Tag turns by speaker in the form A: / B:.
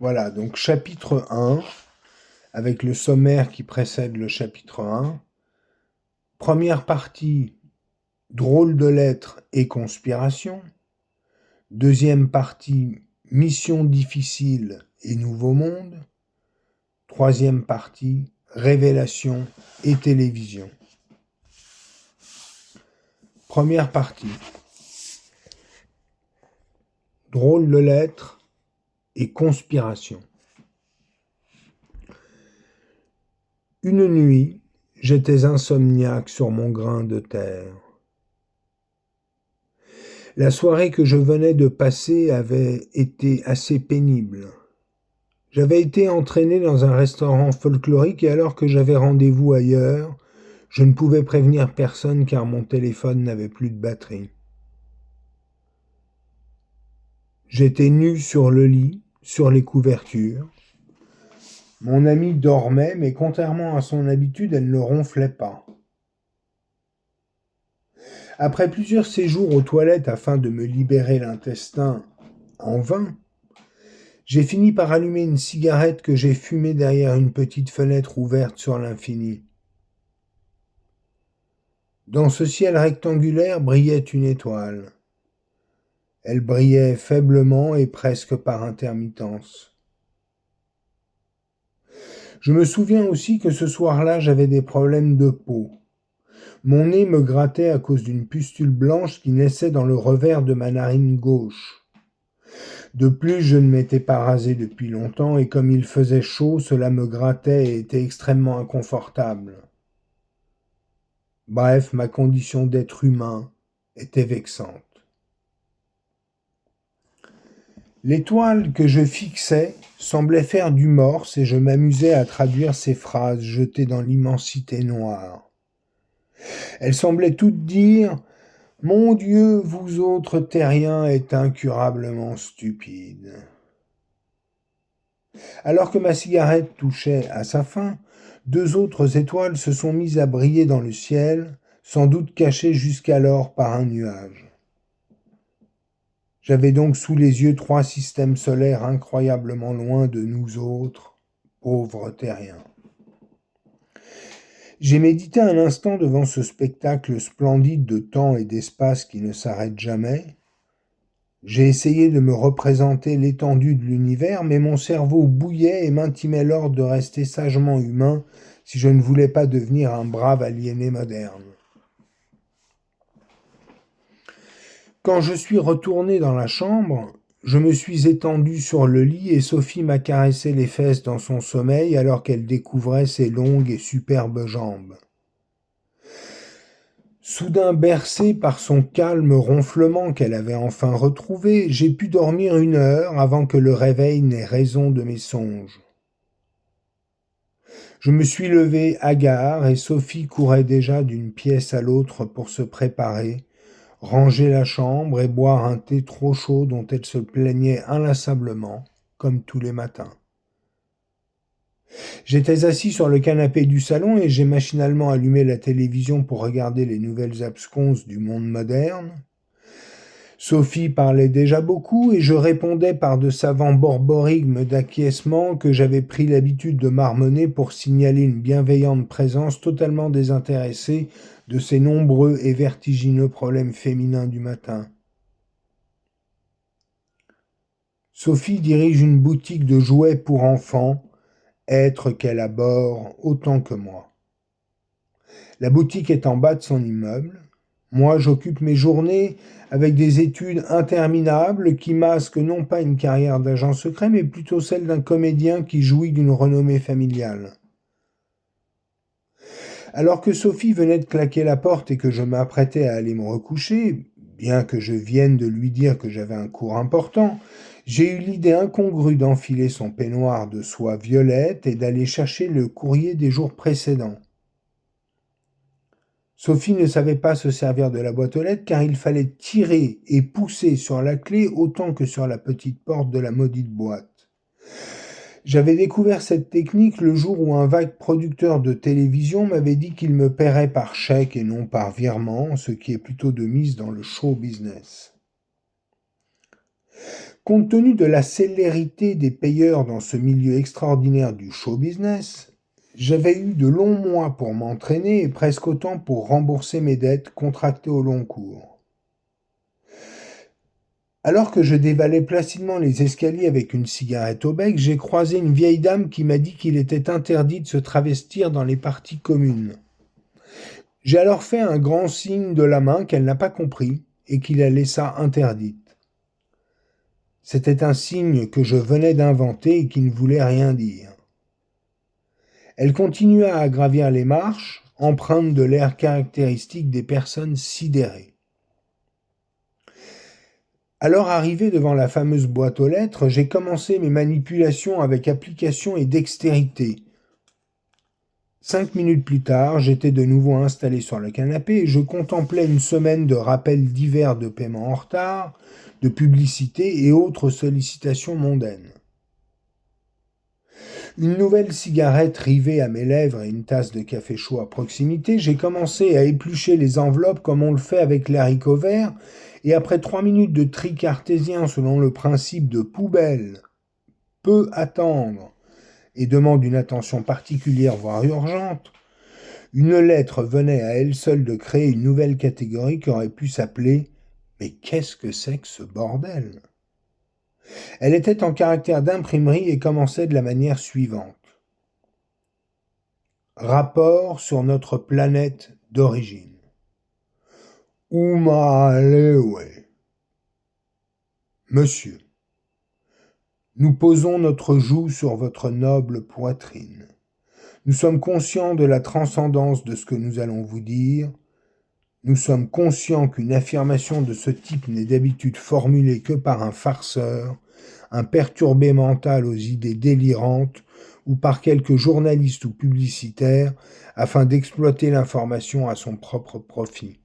A: Voilà, donc chapitre 1, avec le sommaire qui précède le chapitre 1. Première partie, drôle de lettres et conspiration. Deuxième partie, mission difficile et nouveau monde. Troisième partie, révélation et télévision. Première partie, drôle de lettres et conspiration. Une nuit, j'étais insomniaque sur mon grain de terre. La soirée que je venais de passer avait été assez pénible. J'avais été entraîné dans un restaurant folklorique et alors que j'avais rendez-vous ailleurs, je ne pouvais prévenir personne car mon téléphone n'avait plus de batterie. J'étais nu sur le lit, sur les couvertures. Mon amie dormait, mais contrairement à son habitude, elle ne ronflait pas. Après plusieurs séjours aux toilettes afin de me libérer l'intestin, en vain, j'ai fini par allumer une cigarette que j'ai fumée derrière une petite fenêtre ouverte sur l'infini. Dans ce ciel rectangulaire brillait une étoile. Elle brillait faiblement et presque par intermittence. Je me souviens aussi que ce soir-là, j'avais des problèmes de peau. Mon nez me grattait à cause d'une pustule blanche qui naissait dans le revers de ma narine gauche. De plus, je ne m'étais pas rasé depuis longtemps et comme il faisait chaud, cela me grattait et était extrêmement inconfortable. Bref, ma condition d'être humain était vexante. L'étoile que je fixais semblait faire du morse et je m'amusais à traduire ces phrases jetées dans l'immensité noire. Elles semblaient toutes dire « Mon Dieu, vous autres terriens êtes incurablement stupides ». Alors que ma cigarette touchait à sa fin, deux autres étoiles se sont mises à briller dans le ciel, sans doute cachées jusqu'alors par un nuage. J'avais donc sous les yeux trois systèmes solaires incroyablement loin de nous autres, pauvres terriens. J'ai médité un instant devant ce spectacle splendide de temps et d'espace qui ne s'arrête jamais. J'ai essayé de me représenter l'étendue de l'univers, mais mon cerveau bouillait et m'intimait l'ordre de rester sagement humain si je ne voulais pas devenir un brave aliéné moderne. Quand je suis retourné dans la chambre, je me suis étendu sur le lit et Sophie m'a caressé les fesses dans son sommeil alors qu'elle découvrait ses longues et superbes jambes. Soudain bercé par son calme ronflement qu'elle avait enfin retrouvé, j'ai pu dormir 1 heure avant que le réveil n'ait raison de mes songes. Je me suis levé hagard et Sophie courait déjà d'une pièce à l'autre pour se préparer, ranger la chambre et boire un thé trop chaud dont elle se plaignait inlassablement, comme tous les matins. J'étais assis sur le canapé du salon et j'ai machinalement allumé la télévision pour regarder les nouvelles absconses du monde moderne. Sophie parlait déjà beaucoup et je répondais par de savants borborigmes d'acquiescement que j'avais pris l'habitude de marmonner pour signaler une bienveillante présence totalement désintéressée de ces nombreux et vertigineux problèmes féminins du matin. Sophie dirige une boutique de jouets pour enfants, être qu'elle abhorre autant que moi. La boutique est en bas de son immeuble. Moi, j'occupe mes journées avec des études interminables qui masquent non pas une carrière d'agent secret, mais plutôt celle d'un comédien qui jouit d'une renommée familiale. Alors que Sophie venait de claquer la porte et que je m'apprêtais à aller me recoucher, bien que je vienne de lui dire que j'avais un cours important, j'ai eu l'idée incongrue d'enfiler son peignoir de soie violette et d'aller chercher le courrier des jours précédents. Sophie ne savait pas se servir de la boîte aux lettres car il fallait tirer et pousser sur la clé autant que sur la petite porte de la maudite boîte. J'avais découvert cette technique le jour où un vague producteur de télévision m'avait dit qu'il me paierait par chèque et non par virement, ce qui est plutôt de mise dans le show business. Compte tenu de la célérité des payeurs dans ce milieu extraordinaire du show business, j'avais eu de longs mois pour m'entraîner et presque autant pour rembourser mes dettes contractées au long cours. Alors que je dévalais placidement les escaliers avec une cigarette au bec, j'ai croisé une vieille dame qui m'a dit qu'il était interdit de se travestir dans les parties communes. J'ai alors fait un grand signe de la main qu'elle n'a pas compris et qui la laissa interdite. C'était un signe que je venais d'inventer et qui ne voulait rien dire. Elle continua à gravir les marches, empreinte de l'air caractéristique des personnes sidérées. Alors arrivé devant la fameuse boîte aux lettres, j'ai commencé mes manipulations avec application et dextérité. 5 minutes plus tard, j'étais de nouveau installé sur le canapé et je contemplais une semaine de rappels divers de paiements en retard, de publicités et autres sollicitations mondaines. Une nouvelle cigarette rivée à mes lèvres et une tasse de café chaud à proximité, j'ai commencé à éplucher les enveloppes comme on le fait avec les haricots verts, et après 3 minutes de tri cartésien selon le principe de poubelle, peut attendre et demande une attention particulière voire urgente, une lettre venait à elle seule de créer une nouvelle catégorie qui aurait pu s'appeler « Mais qu'est-ce que c'est que ce bordel ?» Elle était en caractère d'imprimerie et commençait de la manière suivante. Rapport sur notre planète d'origine. Umalewe. Monsieur, nous posons notre joug sur votre noble poitrine. Nous sommes conscients de la transcendance de ce que nous allons vous dire. Nous sommes conscients qu'une affirmation de ce type n'est d'habitude formulée que par un farceur, un perturbé mental aux idées délirantes, ou par quelque journaliste ou publicitaire, afin d'exploiter l'information à son propre profit.